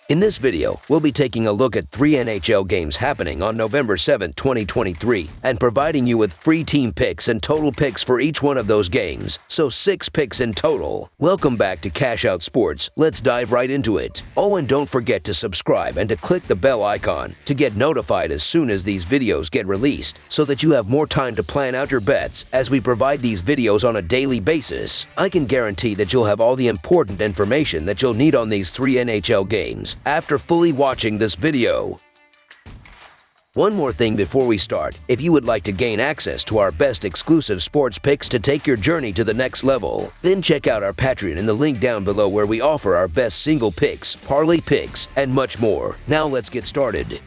In this video, we'll be taking a look at 3 NHL games happening on November 7, 2023, and providing you with free team picks and total picks for each one of those games, so 6 picks in total. Welcome back to Cash Out Sports. Let's dive right into it. Oh, and don't forget to subscribe and to click the bell icon to get notified as soon as these videos get released, so that you have more time to plan out your bets as we provide these videos on a daily basis. I can guarantee that you'll have all the important information that you'll need on these 3 NHL games after fully watching this video. One more thing before we start. If you would like to gain access to our best exclusive sports picks to take your journey to the next level, then check out our Patreon in the link down below, where we offer our best single picks, parlay picks, and much more. Now let's get started.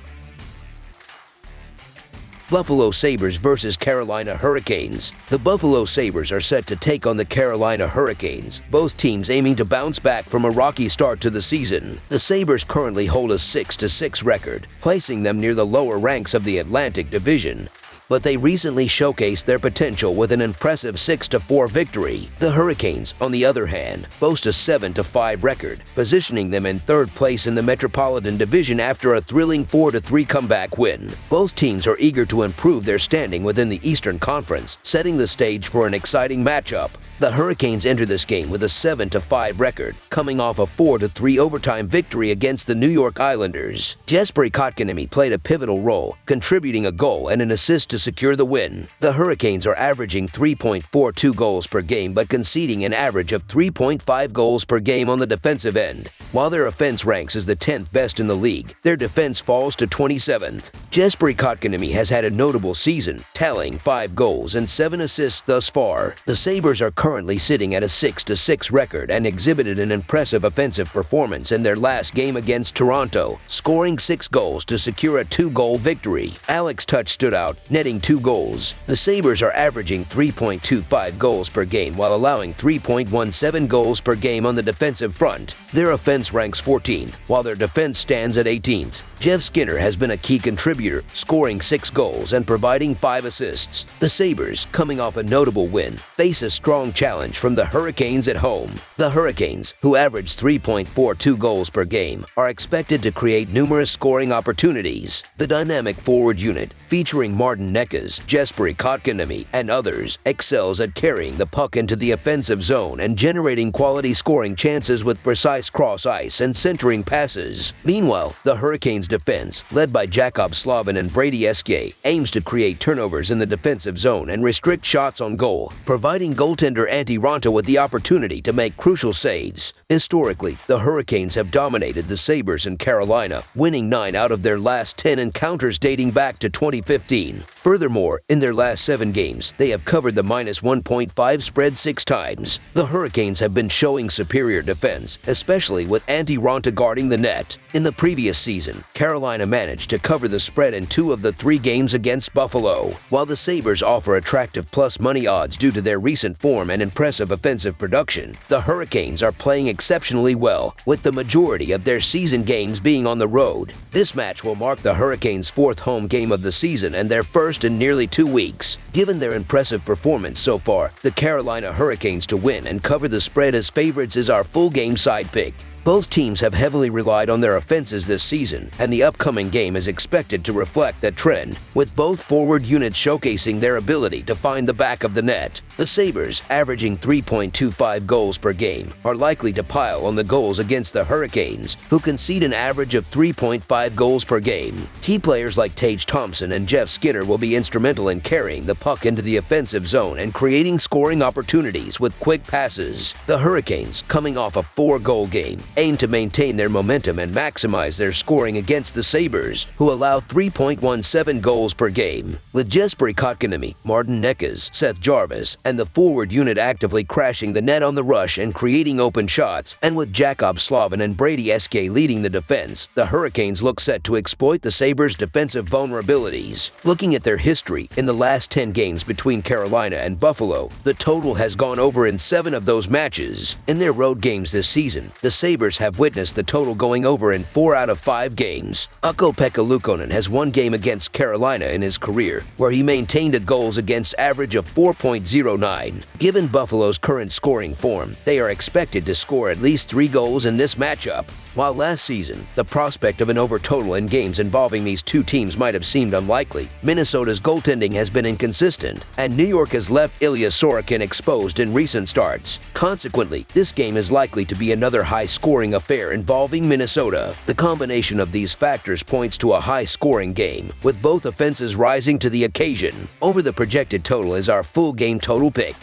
Buffalo Sabres versus Carolina Hurricanes. The Buffalo Sabres are set to take on the Carolina Hurricanes, both teams aiming to bounce back from a rocky start to the season. The Sabres currently hold a 6-6 record, placing them near the lower ranks of the Atlantic Division, but they recently showcased their potential with an impressive 6-4 victory. The Hurricanes, on the other hand, boast a 7-5 record, positioning them in 3rd place in the Metropolitan Division after a thrilling 4-3 comeback win. Both teams are eager to improve their standing within the Eastern Conference, setting the stage for an exciting matchup. The Hurricanes enter this game with a 7-5 record, coming off a 4-3 overtime victory against the New York Islanders. Jesper Kotkaniemi played a pivotal role, contributing a goal and an assist to secure the win. The Hurricanes are averaging 3.42 goals per game, but conceding an average of 3.5 goals per game on the defensive end. While their offense ranks as the 10th best in the league, their defense falls to 27th. Jesper Kotkaniemi has had a notable season, tallying 5 goals and 7 assists thus far. The Sabres are currently sitting at a 6-6 record and exhibited an impressive offensive performance in their last game against Toronto, scoring 6 goals to secure a 2-goal victory. Alex Tuch stood out, netting 2 goals. The Sabres are averaging 3.25 goals per game while allowing 3.17 goals per game on the defensive front. Their offense ranks 14th, while their defense stands at 18th. Jeff Skinner has been a key contributor, scoring 6 goals and providing 5 assists. The Sabres, coming off a notable win, face a strong challenge from the Hurricanes at home. The Hurricanes, who average 3.42 goals per game, are expected to create numerous scoring opportunities. The dynamic forward unit, featuring Martin Necas, Jesper Kotkaniemi, and others, excels at carrying the puck into the offensive zone and generating quality scoring chances with precise cross-ice and centering passes. Meanwhile, the Hurricanes' defense, led by Jacob Slavin and Brady Skjei, aims to create turnovers in the defensive zone and restrict shots on goal, providing goaltender Antti Raanta with the opportunity to make crucial saves. Historically, the Hurricanes have dominated the Sabres in Carolina, winning 9 out of their last 10 encounters dating back to 2015. Furthermore, in their last 7 games, they have covered the -1.5 spread 6 times. The Hurricanes have been showing superior defense, especially with Antti Raanta guarding the net. In the previous season, Carolina managed to cover the spread in 2 of the 3 games against Buffalo. While the Sabres offer attractive plus money odds due to their recent form and impressive offensive production, the Hurricanes are playing exceptionally well, with the majority of their season games being on the road. This match will mark the Hurricanes' 4th home game of the season and their first in nearly 2 weeks. Given their impressive performance so far, the Carolina Hurricanes to win and cover the spread as favorites is our full game side pick. Both teams have heavily relied on their offenses this season, and the upcoming game is expected to reflect that trend, with both forward units showcasing their ability to find the back of the net. The Sabres, averaging 3.25 goals per game, are likely to pile on the goals against the Hurricanes, who concede an average of 3.5 goals per game. Key players like Tage Thompson and Jeff Skinner will be instrumental in carrying the puck into the offensive zone and creating scoring opportunities with quick passes. The Hurricanes, coming off a 4-goal game, aim to maintain their momentum and maximize their scoring against the Sabres, who allow 3.17 goals per game. With Jesper Kotkaniemi, Martin Necas, Seth Jarvis, and the forward unit actively crashing the net on the rush and creating open shots, and with Jacob Slavin and Brady Skjei leading the defense, the Hurricanes look set to exploit the Sabres' defensive vulnerabilities. Looking at their history, in the last 10 games between Carolina and Buffalo, the total has gone over in 7 of those matches. In their road games this season, the Sabres have witnessed the total going over in 4 out of 5 games. Ukko-Pekka Luukkonen has 1 game against Carolina in his career, where he maintained a goals against average of 4.0 .09. Given Buffalo's current scoring form, they are expected to score at least 3 goals in this matchup. While last season, the prospect of an over total in games involving these two teams might have seemed unlikely, Minnesota's goaltending has been inconsistent, and New York has left Ilya Sorokin exposed in recent starts. Consequently, this game is likely to be another high-scoring affair involving Minnesota. The combination of these factors points to a high-scoring game, with both offenses rising to the occasion. Over the projected total is our full game total pick.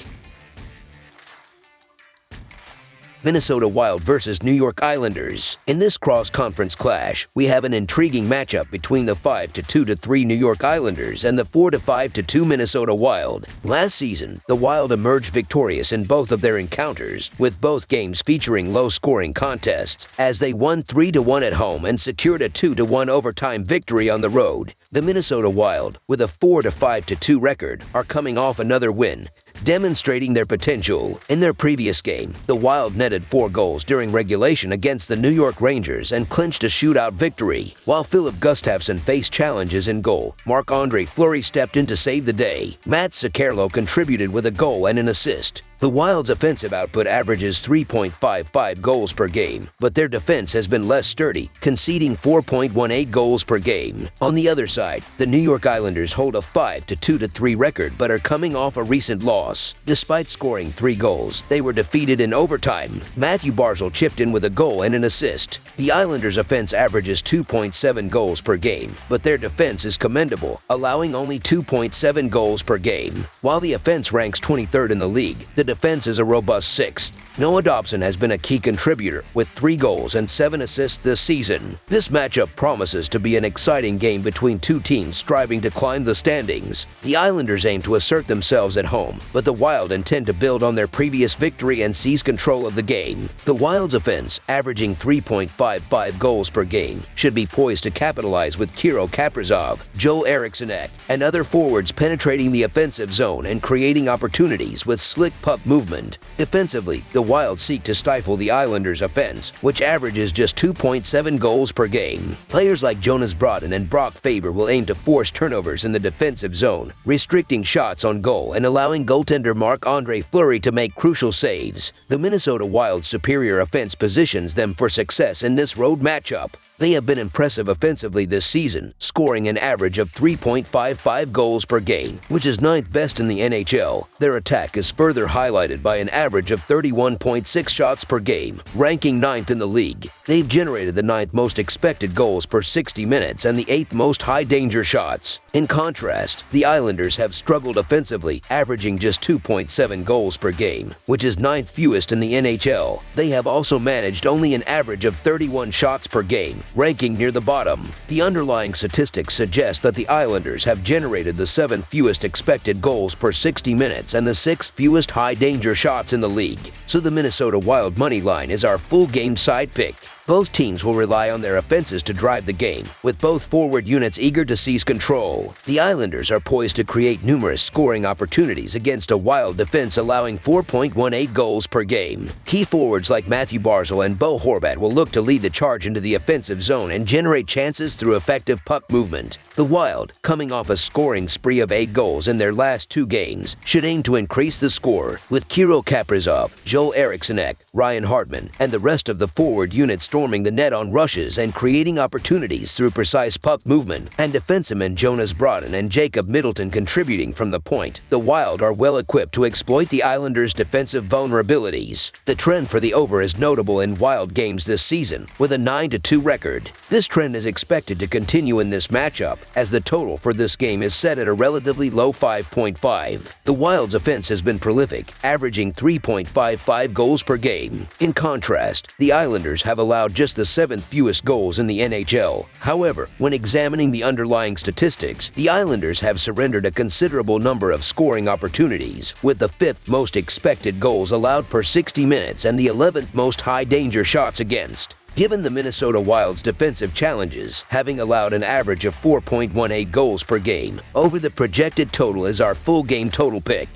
Minnesota Wild versus New York Islanders. In this cross-conference clash, we have an intriguing matchup between the 5-2-3 New York Islanders and the 4-5-2 Minnesota Wild. Last season, the Wild emerged victorious in both of their encounters, with both games featuring low-scoring contests, as they won 3-1 at home and secured a 2-1 overtime victory on the road. The Minnesota Wild, with a 4-5-2 record, are coming off another win, demonstrating their potential. In their previous game, the Wild netted 4 goals during regulation against the New York Rangers and clinched a shootout victory. While Philip Gustafsson faced challenges in goal, Marc-Andre Fleury stepped in to save the day. Matt Zuccarello contributed with a goal and an assist. The Wild's offensive output averages 3.55 goals per game, but their defense has been less sturdy, conceding 4.18 goals per game. On the other side, the New York Islanders hold a 5-2-3 record but are coming off a recent loss. Despite scoring 3 goals, they were defeated in overtime. Matthew Barzal chipped in with a goal and an assist. The Islanders' offense averages 2.7 goals per game, but their defense is commendable, allowing only 2.7 goals per game. While the offense ranks 23rd in the league, the defense is a robust 6th. Noah Dobson has been a key contributor with 3 goals and 7 assists this season. This matchup promises to be an exciting game between two teams striving to climb the standings. The Islanders aim to assert themselves at home, but the Wild intend to build on their previous victory and seize control of the game. The Wild's offense, averaging 3.55 goals per game, should be poised to capitalize with Kirill Kaprizov, Joel Eriksson Ek, and other forwards penetrating the offensive zone and creating opportunities with slick puck movement. Defensively, the Wild seek to stifle the Islanders' offense, which averages just 2.7 goals per game. Players like Jonas Brodin and Brock Faber will aim to force turnovers in the defensive zone, restricting shots on goal and allowing goaltender Marc-Andre Fleury to make crucial saves. The Minnesota Wild's superior offense positions them for success in this road matchup. They have been impressive offensively this season, scoring an average of 3.55 goals per game, which is 9th best in the NHL. Their attack is further highlighted by an average of 31.6 shots per game, ranking 9th in the league. They've generated the 9th most expected goals per 60 minutes and the 8th most high-danger shots. In contrast, the Islanders have struggled offensively, averaging just 2.7 goals per game, which is 9th fewest in the NHL. They have also managed only an average of 31 shots per game, ranking near the bottom. The underlying statistics suggest that the Islanders have generated the 7th fewest expected goals per 60 minutes and the 6th fewest high-danger shots in the league. So the Minnesota Wild money line is our full game side pick. Both teams will rely on their offenses to drive the game, with both forward units eager to seize control. The Islanders are poised to create numerous scoring opportunities against a Wild defense allowing 4.18 goals per game. Key forwards like Matthew Barzal and Bo Horvat will look to lead the charge into the offensive zone and generate chances through effective puck movement. The Wild, coming off a scoring spree of 8 goals in their last 2 games, should aim to increase the score, with Kirill Kaprizov, Joel Eriksson Ek, Ryan Hartman, and the rest of the forward unit storming the net on rushes and creating opportunities through precise puck movement, and defensemen Jonas Brodin and Jacob Middleton contributing from the point. The Wild are well equipped to exploit the Islanders' defensive vulnerabilities. The trend for the over is notable in Wild games this season, with a 9-2 record. This trend is expected to continue in this matchup, as the total for this game is set at a relatively low 5.5. The Wild's offense has been prolific, averaging 3.55 goals per game. In contrast, the Islanders have allowed just the 7th fewest goals in the NHL. However, when examining the underlying statistics, the Islanders have surrendered a considerable number of scoring opportunities, with the 5th most expected goals allowed per 60 minutes and the 11th most high-danger shots against. Given the Minnesota Wild's defensive challenges, having allowed an average of 4.18 goals per game, over the projected total is our full game total pick.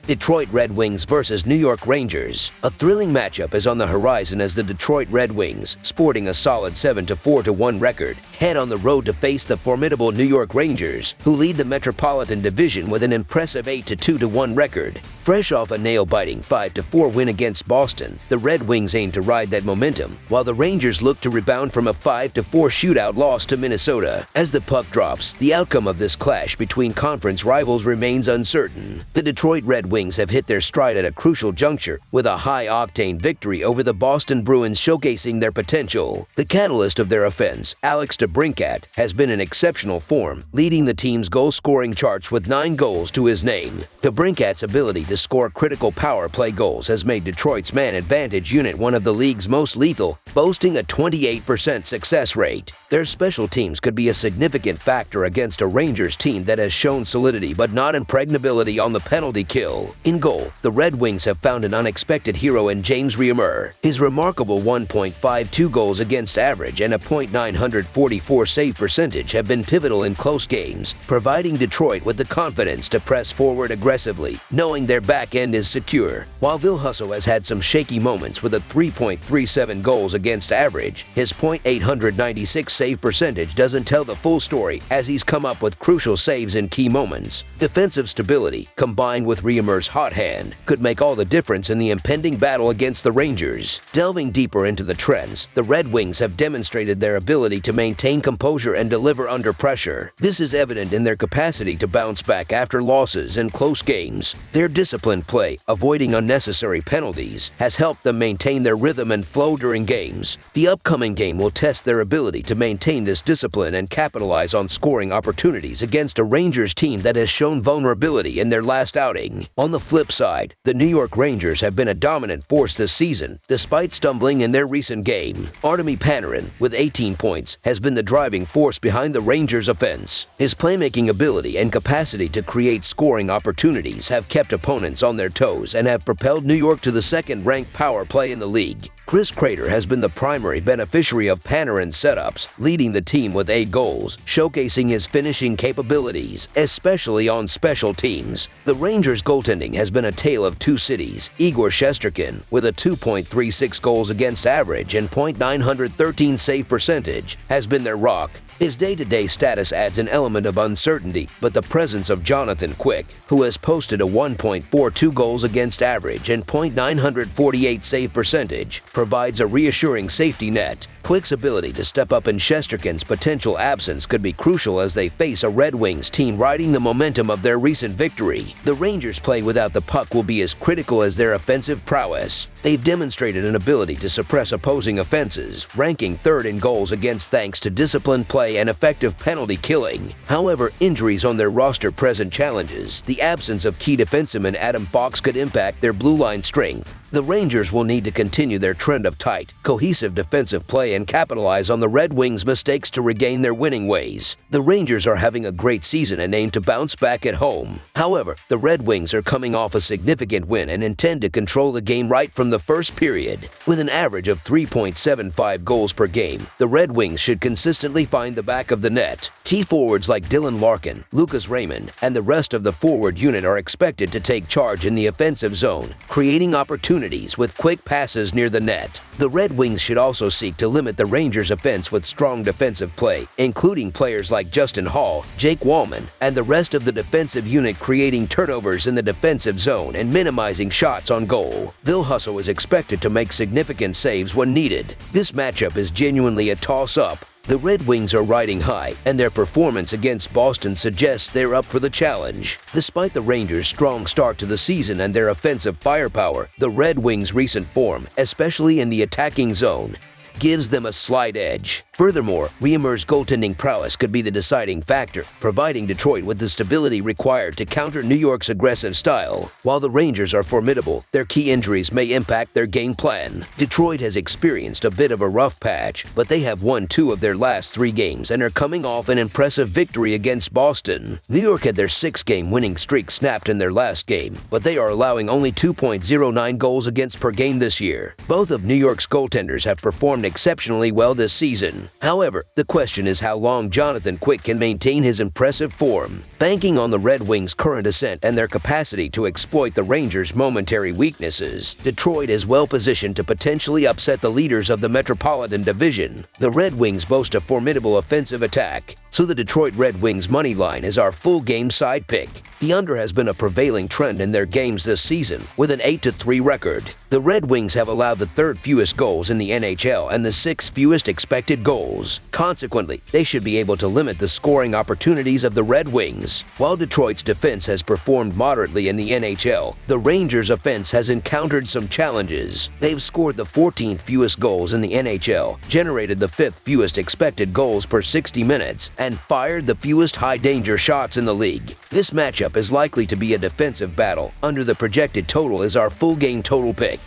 Detroit Red Wings versus New York Rangers. A thrilling matchup is on the horizon as the Detroit Red Wings, sporting a solid 7-4-1 record, head on the road to face the formidable New York Rangers, who lead the Metropolitan Division with an impressive 8-2-1 record. Fresh off a nail-biting 5-4 win against Boston, the Red Wings aim to ride that momentum, while the Rangers look to rebound from a 5-4 shootout loss to Minnesota. As the puck drops, the outcome of this clash between conference rivals remains uncertain. The Detroit Red Wings have hit their stride at a crucial juncture, with a high-octane victory over the Boston Bruins showcasing their potential. The catalyst of their offense, Alex DeBrincat, has been in exceptional form, leading the team's goal-scoring charts with 9 goals to his name. DeBrincat's ability to score critical power play goals has made Detroit's man advantage unit one of the league's most lethal, boasting a 28% success rate. Their special teams could be a significant factor against a Rangers team that has shown solidity but not impregnability on the penalty kill. In goal, the Red Wings have found an unexpected hero in James Reimer. His remarkable 1.52 goals against average and a .944 save percentage have been pivotal in close games, providing Detroit with the confidence to press forward aggressively, knowing their back end is secure. While Vilhusso has had some shaky moments with a 3.37 goals against average, his .896 save percentage doesn't tell the full story, as he's come up with crucial saves in key moments. Defensive stability, combined with Reimer's hot hand, could make all the difference in the impending battle against the Rangers. Delving deeper into the trends, the Red Wings have demonstrated their ability to maintain composure and deliver under pressure. This is evident in their capacity to bounce back after losses in close games. Their disciplined play, avoiding unnecessary penalties, has helped them maintain their rhythm and flow during games. The upcoming game will test their ability to maintain this discipline and capitalize on scoring opportunities against a Rangers team that has shown vulnerability in their last outing. On the flip side, the New York Rangers have been a dominant force this season, despite stumbling in their recent game. Artemi Panarin, with 18 points, has been the driving force behind the Rangers' offense. His playmaking ability and capacity to create scoring opportunities have kept opponents on their toes and have propelled New York to the second-ranked power play in the league. Chris Kreider has been the primary beneficiary of Panarin's setups, leading the team with 8 goals, showcasing his finishing capabilities, especially on special teams. The Rangers' goaltending has been a tale of two cities. Igor Shesterkin, with a 2.36 goals against average and .913 save percentage, has been their rock. His day-to-day status adds an element of uncertainty, but the presence of Jonathan Quick, who has posted a 1.42 goals against average and .948 save percentage, provides a reassuring safety net. Quick's ability to step up in Shesterkin's potential absence could be crucial as they face a Red Wings team riding the momentum of their recent victory. The Rangers' play without the puck will be as critical as their offensive prowess. They've demonstrated an ability to suppress opposing offenses, ranking 3rd in goals against thanks to disciplined play and effective penalty killing. However, injuries on their roster present challenges. The absence of key defenseman Adam Fox could impact their blue line strength. The Rangers will need to continue their trend of tight, cohesive defensive play and capitalize on the Red Wings' mistakes to regain their winning ways. The Rangers are having a great season and aim to bounce back at home. However, the Red Wings are coming off a significant win and intend to control the game right from the first period. With an average of 3.75 goals per game, the Red Wings should consistently find the back of the net. Key forwards like Dylan Larkin, Lucas Raymond, and the rest of the forward unit are expected to take charge in the offensive zone, creating opportunities with quick passes near the net. The Red Wings should also seek to limit the Rangers' offense with strong defensive play, including players like Justin Hall, Jake Wallman, and the rest of the defensive unit creating turnovers in the defensive zone and minimizing shots on goal. Vilhusso is expected to make significant saves when needed. This matchup is genuinely a toss-up. The Red Wings are riding high, and their performance against Boston suggests they're up for the challenge. Despite the Rangers' strong start to the season and their offensive firepower, the Red Wings' recent form, especially in the attacking zone, gives them a slight edge. Furthermore, Reimer's goaltending prowess could be the deciding factor, providing Detroit with the stability required to counter New York's aggressive style. While the Rangers are formidable, their key injuries may impact their game plan. Detroit has experienced a bit of a rough patch, but they have won 2 of their last 3 games and are coming off an impressive victory against Boston. New York had their 6-game winning streak snapped in their last game, but they are allowing only 2.09 goals against per game this year. Both of New York's goaltenders have performed exceptionally well this season. However, the question is how long Jonathan Quick can maintain his impressive form. Banking on the Red Wings' current ascent and their capacity to exploit the Rangers' momentary weaknesses, Detroit is well positioned to potentially upset the leaders of the Metropolitan Division. The Red Wings boast a formidable offensive attack, so the Detroit Red Wings money line is our full game side pick. The under has been a prevailing trend in their games this season, with an 8-3 record. The Red Wings have allowed the third fewest goals in the NHL and the sixth fewest expected goals. Consequently, they should be able to limit the scoring opportunities of the Red Wings. While Detroit's defense has performed moderately in the NHL, the Rangers' offense has encountered some challenges. They've scored the 14th fewest goals in the NHL, generated the 5th fewest expected goals per 60 minutes, and fired the fewest high-danger shots in the league. This matchup is likely to be a defensive battle. Under the projected total is our full game total pick.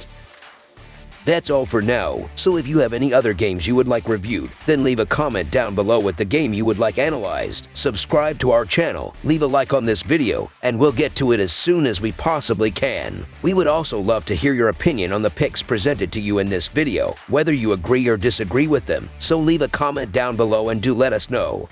That's all for now, so if you have any other games you would like reviewed, then leave a comment down below with the game you would like analyzed. Subscribe to our channel, leave a like on this video, and we'll get to it as soon as we possibly can. We would also love to hear your opinion on the picks presented to you in this video, whether you agree or disagree with them, so leave a comment down below and do let us know.